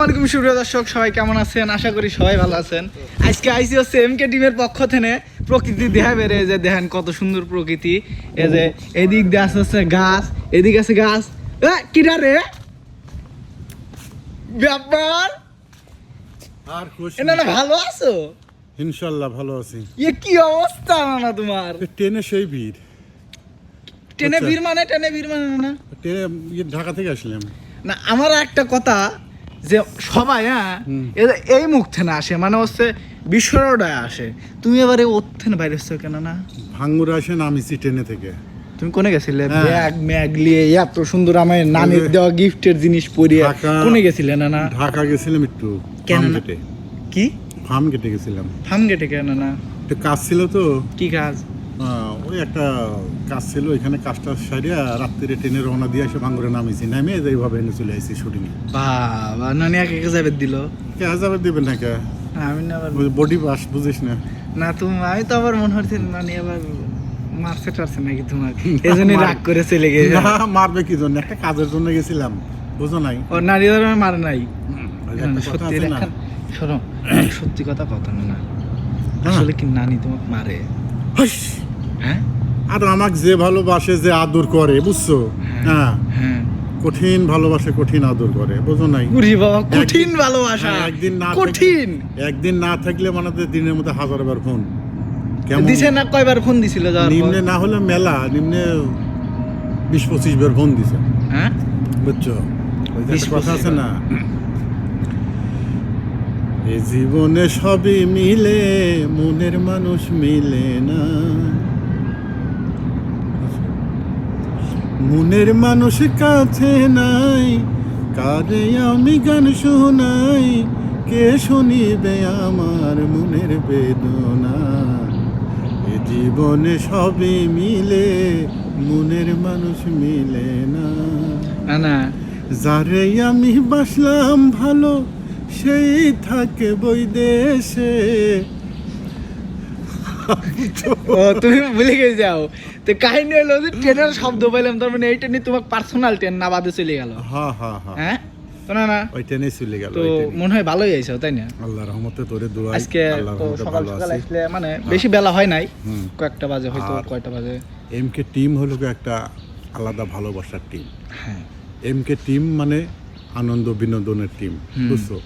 আসসালামু আলাইকুম সুপ্রিয় দর্শক, সবাই কেমন আছেন? আশা করি সবাই ভালো আছেন। আজকে আইসি হচ্ছে এমকে টিমের পক্ষ থেকে প্রকৃতি দেখা বেড়ে যে দেখেন কত সুন্দর প্রকৃতি। এই যে এদিক দিয়ে আছে গাছ, এদিক আছে গাছ। কিরা রে ব্যাপার? আর খুশি না ভালো আছো? ইনশাআল্লাহ ভালো আছি। কি অবস্থা না তোমার? ট্রেনে সেই ভিড়। ট্রেনে ভিড় মানে না ট্রেনে ঢাকা থেকে আসলাম না। আমার একটা কথা যে সবাই এই মুখ থেকে আসে, মানে হচ্ছে বিশ্বরোডায় আসে, তুমি এবারে ওর থেকে বাইরে হচ্ছে কেন না? ভাঙ্গুর আসে নামিছি ট্রেনে থেকে। তুমি কোনে গেছিলে? ব্যাগ ম্যাগ নিয়ে এত সুন্দর আমার নানির দেওয়া গিফটের জিনিস পরিয়ে কোনে গেছিলে? না ঢাকা গেছিলাম একটু কেন গেটে। কি ফার্ম গেটে গেছিলাম? ফার্ম গেটে কেন না? একটু কাজ ছিল তো। কি কাজ? ওই একটা কাজ ছিল, এখানে কাজটা সারিয়া রাত্রিরে ট্রেনে রওনা দিয়ে এসে ভাঙ্গুরে নামিছি, নামে এইভাবে এনে চলে আসছি শুটিং এ। বাবা, নানি একে যাবে দিল? কে যাবে দিবেন না কে? আমি না আবার বডি পাস বুঝিস না? না তুমি, আমি তো আবার মনে হচ্ছে নানি আবার মারছে টারছে নাকি তোমার, এই জন্য রাগ করে চলে গেছে। না মারবে কি জন্য, একটা কাজের জন্য গেছিলাম, বুঝো নাই? ও নারী ধর্মে মারে নাই? সত্যি শোনো, সত্যি কথা না, আসলে কি নানি তোমাকে মারে? হ্যাঁ, আর আমাকে যে ভালোবাসে, যে আদর করে, বুঝছো? হ্যাঁ হ্যাঁ, কঠিন ভালোবাসে, কঠিন আদর করে, বুঝো নাই? উরি বাবা, কঠিন ভালোবাসা। একদিন না থাকলে মানে দিনের মধ্যে 1000 বার ফোন। কেমন দিছে না? কয়বার ফোন দিছিল? নিম্নে না হলে মেলা, নিম্নে 20-25 বার ফোন দিছে। হ্যাঁ, বুঝছো? ওই যে একটা কথা আছে না, এ জীবনে সবই মিলে, মনের মানুষ মিলে না। মনের মানুষ কাছে নাই, কারে আমি গান শোনাই, কে শুনিবে আমার মনের বেদনা। এ জীবনে সবই মিলে, মনের মানুষ মিলে না। না যারে আমি বাসলাম ভালো, সেই থাকে বৈদেশে। ও তুমি ভুলে গিয়ে যাও তো। কাহিনী হলো যে ট্রেনের শব্দ পাইলাম, তার মানে এইটা নিয়ে তোমার পার্সোনাল ট্রেন না বাদে চলে গেল? হ্যাঁ তো না ওই ট্রেনে চলে গেল। তো মনে হয় ভালোই আইছো, তাই না? আল্লাহর রহমতে তোরে দোয়া। আজকে তো সকাল সকাল আসলে, মানে বেশি বেলা হয় নাই, কয়েকটা বাজে হয়তো। কয়টা বাজে? এমকে টিম হলো একটা আলাদা ভালোবাসার টিম। হ্যাঁ, এমকে টিম মানে আনন্দ বিনোদনের টিম, বুঝছো?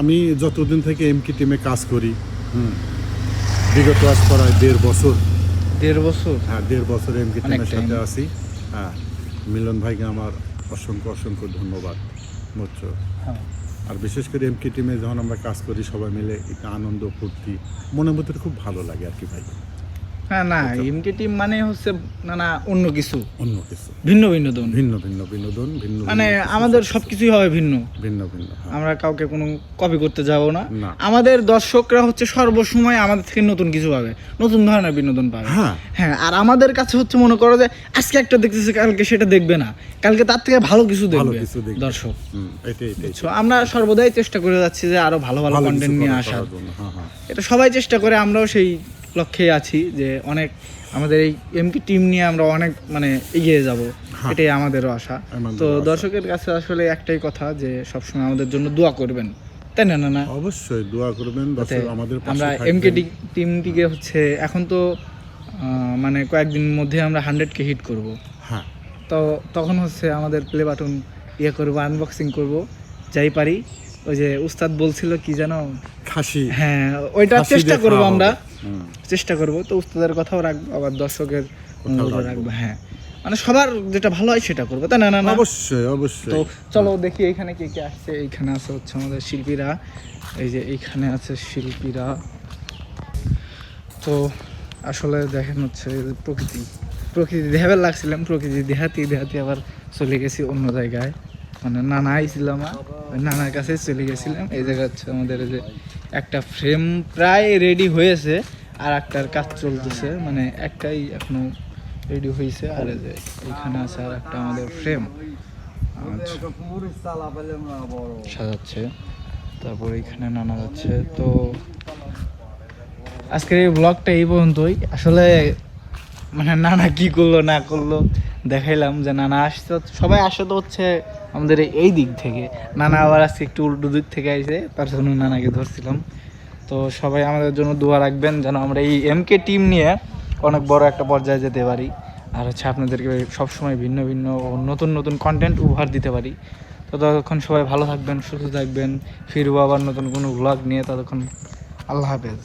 আমি যতদিন থেকে এমকে টিমে কাজ করি, বিগত আজ প্রায় 1.5 বছর। 1.5 বছর? হ্যাঁ, 1.5 বছর এমকে টিমের সাথে আছি। হ্যাঁ, মিলন ভাইকে আমার অসংখ্য ধন্যবাদ, বুঝছো? আর বিশেষ করে এমকে টিমে যখন আমরা কাজ করি সবাই মিলে, একটা আনন্দ ফুর্তি মনের মধ্যে খুব ভালো লাগে আর কি ভাই। হ্যাঁ, না এমকে টিম মানে হচ্ছে না অন্য কিছু ভিন্ন বিনোদন, মানে ভিন্ন আমাদের সবকিছুই হবে ভিন্ন। আমরা কাউকে কোনো কপি করতে যাব না। আমাদের দর্শকরা হচ্ছে সর্বসময় আমাদের থেকে নতুন কিছু পাবে, নতুন ধরনের বিনোদন পাবে। হ্যাঁ, আর আমাদের কাছে হচ্ছে মনে করো যে আজকে একটা দেখতেছে, কালকে সেটা দেখবে না, কালকে তার থেকে ভালো কিছু দেখবে দর্শক। আমরা সর্বদাই চেষ্টা করে যাচ্ছি যে আরো ভালো ভালো কন্টেন্ট নিয়ে আসার। এটা সবাই চেষ্টা করে, আমরাও সেই লক্ষ্যে আছি যে অনেক আমাদের এই এমপি টিম নিয়ে আমরা অনেক মানে এগিয়ে যাব, এটাই আমাদেরও আশা। তো দর্শকের কাছে আসলে একটাই কথা, যে সবসময় আমাদের জন্য দোয়া করবেন, তাই না? অবশ্যই দোয়া করবেন। আমরা এমকে টিমটিকে হচ্ছে এখন তো মানে কয়েকদিন মধ্যে আমরা 100K হিট করব। হ্যাঁ, তো তখন হচ্ছে আমাদের প্লে বাটন করবো, আনবক্সিং করব, যাই পারি। ওই যে উস্তাদ বলছিল কি জানো, খাসি। হ্যাঁ, ওইটা চেষ্টা করবো, আমরা চেষ্টা করবো। তো উস্তাদের কথাও রাখবো, আবার দর্শকের রাখবো। হ্যাঁ, মানে সবার যেটা ভালো হয় সেটা করবো, তাই না? অবশ্যই। তো চলো দেখি এখানে কে কে আসছে। এইখানে আছে হচ্ছে আমাদের শিল্পীরা, এই যে এইখানে আছে শিল্পীরা। তো আসলে দেখেন হচ্ছে প্রকৃতি দেখাবার লাগছিলাম, প্রকৃতি দেখাতে আবার চলে গেছি অন্য জায়গায়, মানে নানা আইছিলাম, নানার কাছে চলে গেছিলাম। এই জায়গা হচ্ছে আমাদের যে একটা ফ্রেম প্রায় রেডি হয়েছে, আর একটার কাজ চলতেছে, মানে একটাই এখনো রেডি হয়েছে। আর এই যে এখানে আছে আর একটা আমাদের ফ্রেম সাজাচ্ছে, তারপরে এখানে নানা যাচ্ছে। তো আজকের এই ব্লগটা এই পর্যন্তই। আসলে মানে নানা কি করলো না করলো দেখাইলাম যে নানা আসছে, সবাই আসে তো হচ্ছে আমাদের এই দিক থেকে, নানা আবার আজকে একটু উল্টো দিক থেকে আইছে, তার জন্য নানাকে ধরছিলাম। তো সবাই আমাদের জন্য দোয়া রাখবেন যেন আমরা এই এমকে টিম নিয়ে অনেক বড় একটা পর্যায়ে যেতে পারি, আর হচ্ছে আপনাদেরকে সবসময় ভিন্ন ভিন্ন ও নতুন নতুন কন্টেন্ট উপহার দিতে পারি। তো ততক্ষণ সবাই ভালো থাকবেন, সুস্থ থাকবেন, ফিরবো আবার নতুন কোনো ব্লগ নিয়ে, ততক্ষণ আল্লাহ হাফেজ।